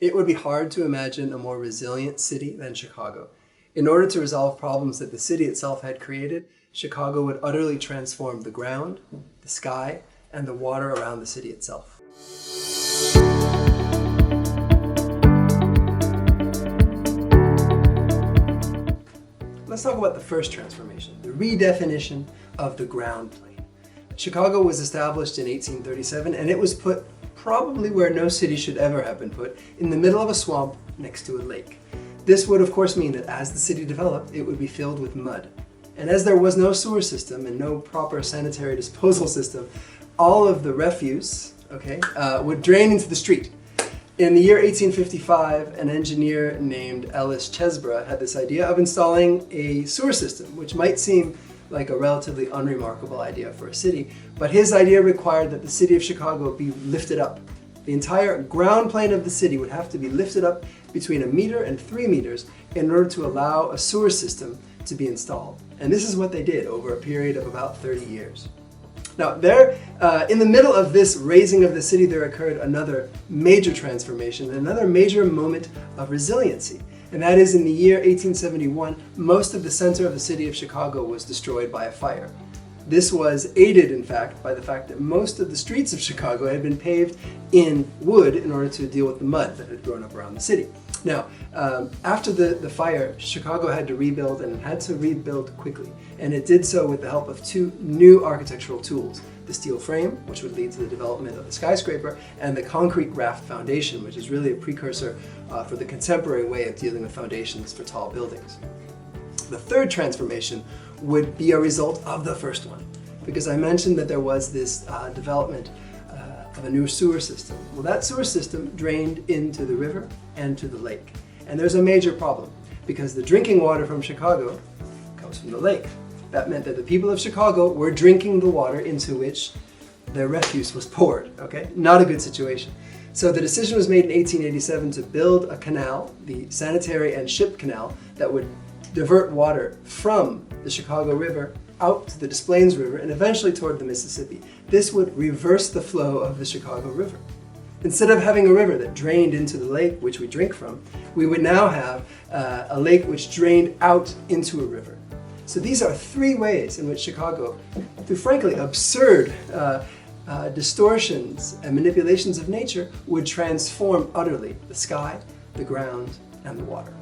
It would be hard to imagine a more resilient city than Chicago. In order to resolve problems that the city itself had created, Chicago would utterly transform the ground, the sky, and the water around the city itself. Let's talk about the first transformation, the redefinition of the ground plane. Chicago was established in 1837, and it was put probably where no city should ever have been put, in the middle of a swamp next to a lake. This would of course mean that as the city developed, it would be filled with mud. And as there was no sewer system and no proper sanitary disposal system, all of the refuse, would drain into the street. In the year 1855, an engineer named Ellis Chesbrough had this idea of installing a sewer system, which might seem like a relatively unremarkable idea for a city, but his idea required that the city of Chicago be lifted up. The entire ground plane of the city would have to be lifted up between 1 meter and 3 meters in order to allow a sewer system to be installed. And this is what they did over a period of about 30 years. Now, in the middle of this raising of the city, there occurred another major transformation, another major moment of resiliency. And that is in the year 1871, most of the center of the city of Chicago was destroyed by a fire. This was aided, in fact, by the fact that most of the streets of Chicago had been paved in wood in order to deal with the mud that had grown up around the city. Now, after the fire, Chicago had to rebuild, and had to rebuild quickly. And it did so with the help of 2 new architectural tools: the steel frame, which would lead to the development of the skyscraper, and the concrete raft foundation, which is really a precursor for the contemporary way of dealing with foundations for tall buildings. The third transformation would be a result of the first one, because I mentioned that there was this development of a new sewer system. Well, that sewer system drained into the river and to the lake. And there's a major problem, because the drinking water from Chicago comes from the lake. That meant that the people of Chicago were drinking the water into which their refuse was poured, Not a good situation. So the decision was made in 1887 to build a canal, the Sanitary and Ship Canal, that would divert water from the Chicago River out to the Des Plaines River and eventually toward the Mississippi. This would reverse the flow of the Chicago River. Instead of having a river that drained into the lake, which we drink from, we would now have a lake which drained out into a river. So these are 3 ways in which Chicago, through frankly absurd distortions and manipulations of nature, would transform utterly the sky, the ground, and the water.